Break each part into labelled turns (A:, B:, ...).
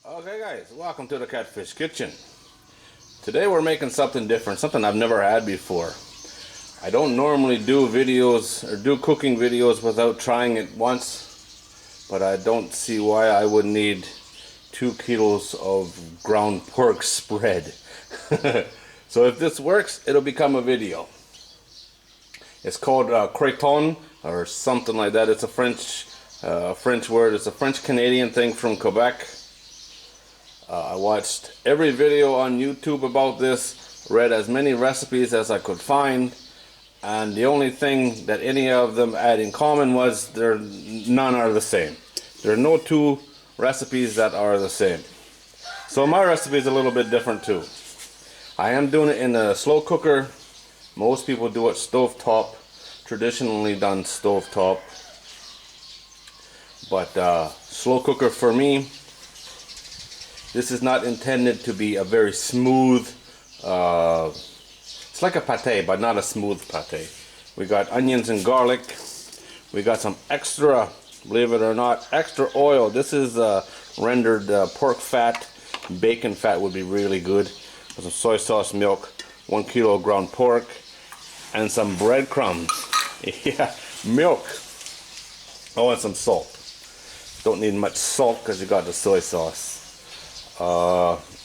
A: Okay guys, welcome to the Catfish Kitchen. Today we're making something different, something I've never had before. I don't normally do videos or do cooking videos without trying it once, but I don't see why I would need 2 kilos of ground pork spread. So if this works, it'll become a video. It's called Creton or something like that. It's a French word. It's a French-Canadian thing from Quebec. I watched every video on YouTube about this, read as many recipes as I could find, and the only thing that any of them had in common was none are the same. There are no 2 recipes that are the same. So my recipe is a little bit different too. I am doing it in a slow cooker. Most people do it stovetop, traditionally done stovetop, but slow cooker for me. This is not intended to be a very smooth, it's like a pate, but not a smooth pate. We got onions and garlic. We got some extra, believe it or not, extra oil. This is rendered pork fat. Bacon fat would be really good. Some soy sauce milk, 1 kilo of ground pork, and some breadcrumbs. Yeah, milk. Oh, and some salt. Don't need much salt because you got the soy sauce.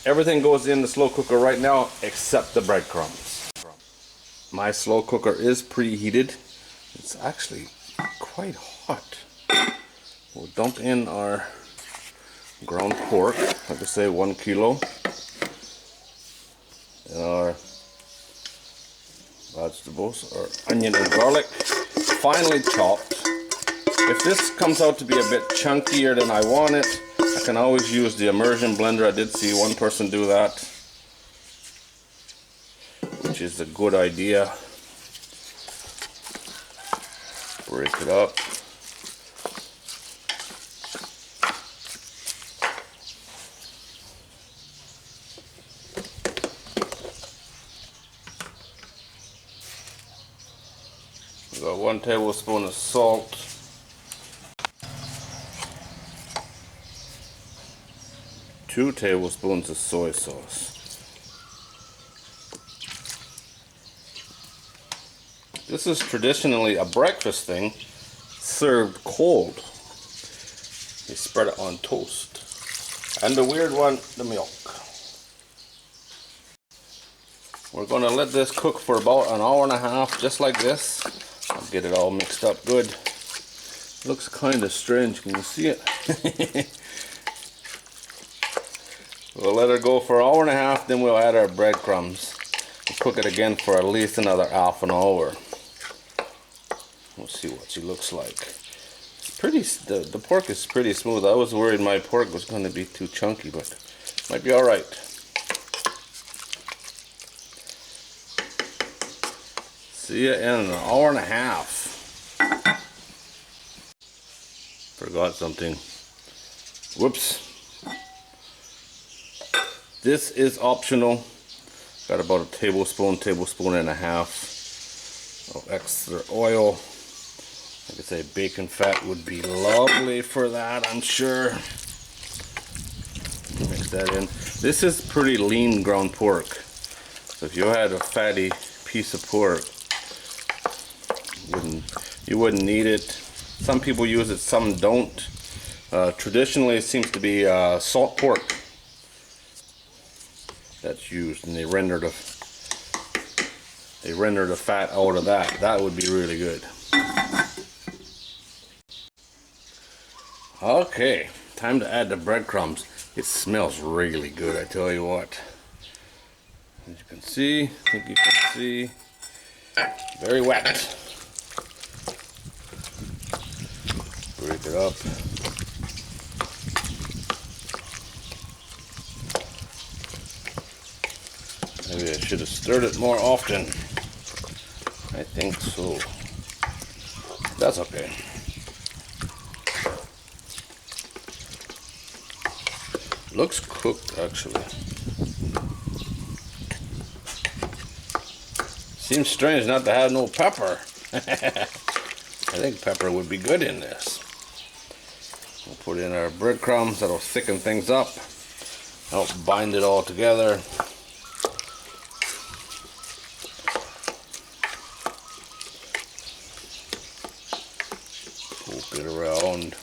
A: Everything goes in the slow cooker right now except the breadcrumbs. My slow cooker is preheated. It's actually quite hot. We'll dump in our ground pork, like I say, 1 kilo, and our vegetables, our onion and garlic, finely chopped. If this comes out to be a bit chunkier than I want it, I can always use the immersion blender. I did see one person do that, which is a good idea. Break it up. We got 1 tablespoon of salt. 2 tablespoons of soy sauce. This is traditionally a breakfast thing, served cold. They spread it on toast. And the weird one, the milk. We're going to let this cook for about 1.5 hours, just like this. I'll get it all mixed up good. Looks kind of strange, can you see it? We'll let her go for 1.5 hours, then we'll add our breadcrumbs. We'll cook it again for at least another half an hour. We'll see what she looks like. It's pretty. The pork is pretty smooth. I was worried my pork was going to be too chunky, but it might be all right. See ya in 1.5 hours. Forgot something. Whoops. This is optional. Got about a tablespoon and a half of extra oil. Like I say, bacon fat would be lovely for that, I'm sure. Mix that in. This is pretty lean ground pork. So if you had a fatty piece of pork, you wouldn't need it. Some people use it, some don't. Traditionally, it seems to be salt pork that's used, and they render the fat out of that. That would be really good. Okay, time to add the breadcrumbs. It smells really good, I tell you what. As you can see, I think you can see, very wet. Break it up. Maybe I should have stirred it more often. I think so. That's okay. Looks cooked, actually. Seems strange not to have no pepper. I think pepper would be good in this. We'll put in our breadcrumbs. That'll thicken things up. Help bind it all together. Poke it around.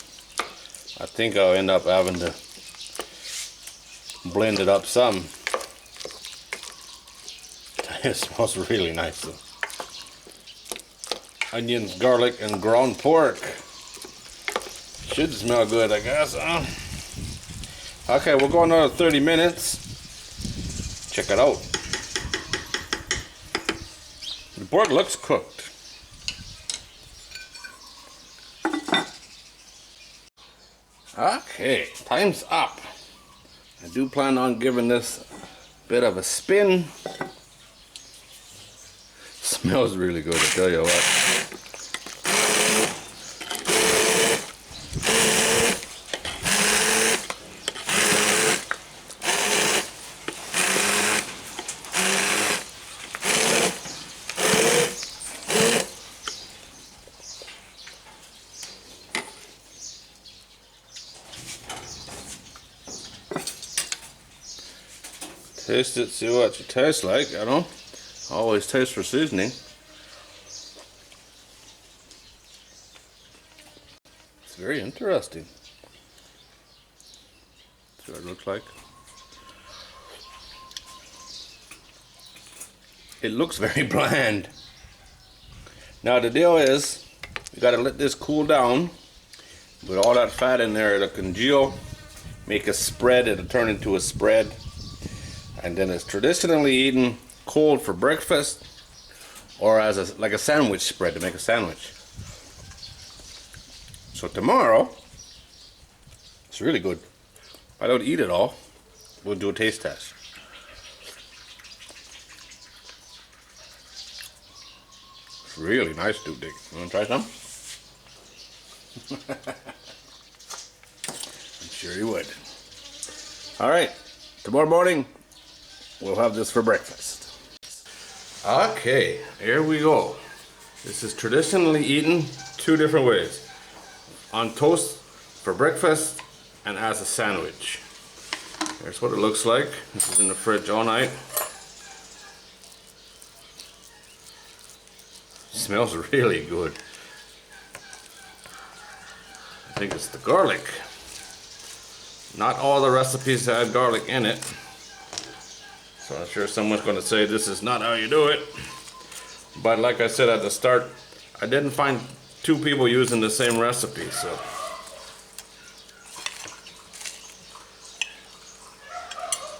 A: I think I'll end up having to blend it up some. It smells really nice though. Onions, garlic, and ground pork. Should smell good, I guess. Okay, we'll go another 30 minutes. Check it out. The pork looks cooked. Okay, time's up. I do plan on giving this a bit of a spin. Smells really good, I tell you what. Taste it, see what it tastes like. I don't always taste for seasoning. It's very interesting. See what it looks like. It looks very bland. Now the deal is, you gotta let this cool down. With all that fat in there, it'll congeal, make a spread, it'll turn into a spread. And then it's traditionally eaten cold for breakfast or as like a sandwich spread to make a sandwich. So tomorrow, it's really good. I don't eat it all. We'll do a taste test. It's really nice, dude. You want to try some? I'm sure you would. All right, tomorrow morning, we'll have this for breakfast. Okay, here we go. This is traditionally eaten two different ways. On toast for breakfast and as a sandwich. Here's what it looks like. This is in the fridge all night. Smells really good. I think it's the garlic. Not all the recipes have garlic in it. So I'm sure someone's going to say this is not how you do it. But like I said at the start, I didn't find two people using the same recipe, so.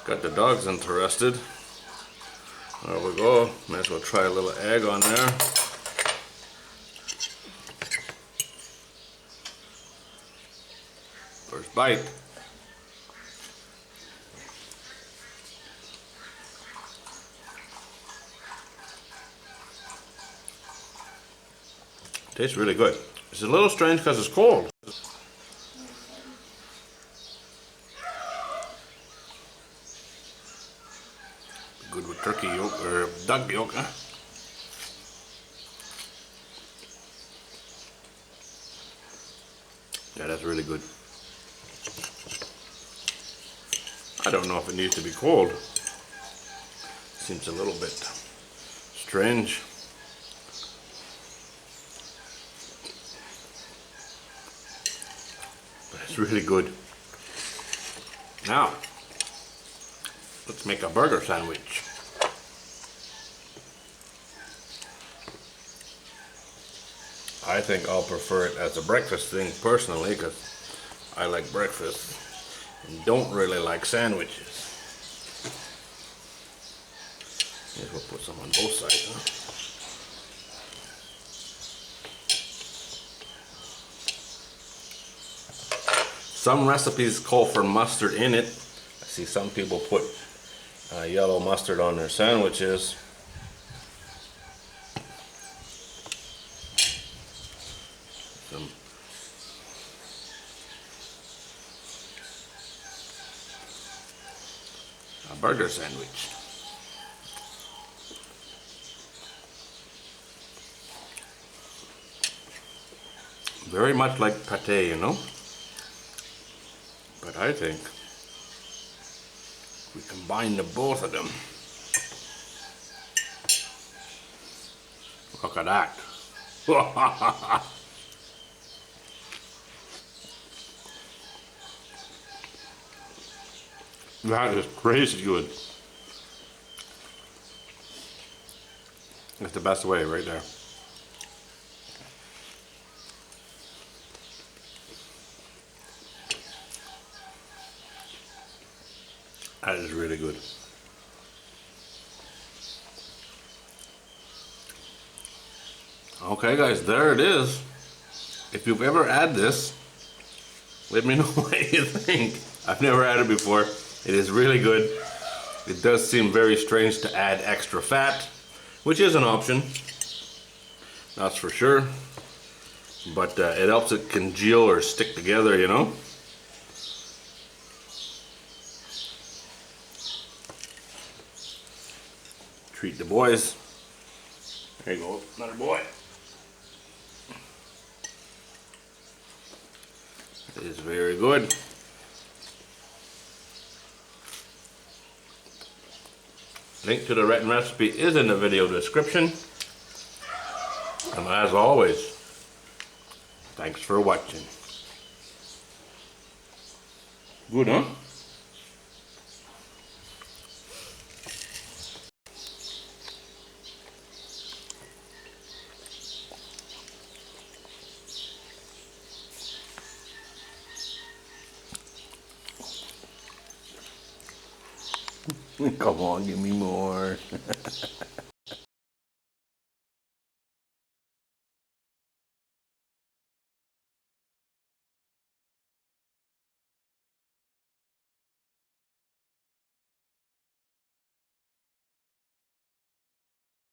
A: Got the dogs interested. There we go. Might as well try a little egg on there. First bite. Tastes really good. It's a little strange because it's cold. Good with turkey yolk or duck yolk, huh? Yeah, that's really good. I don't know if it needs to be cold. Seems a little bit strange. But it's really good. Now, let's make a burger sandwich. I think I'll prefer it as a breakfast thing personally because I like breakfast and don't really like sandwiches. Maybe we'll put some on both sides, huh? Some recipes call for mustard in it. I see some people put yellow mustard on their sandwiches. A burger sandwich. Very much like pate, you know? But I think We combine the both of them. Look at that. That is crazy good. That's the best way right there. That is really good. Okay guys, there it is. If you've ever had this, let me know what you think. I've never had it before. It is really good. It does seem very strange to add extra fat, which is an option, that's for sure. But it helps it congeal or stick together, you know. Treat the boys. There you go, another boy. It is very good. Link to the written recipe is in the video description. And as always, thanks for watching. Good, huh? Come on, give me more.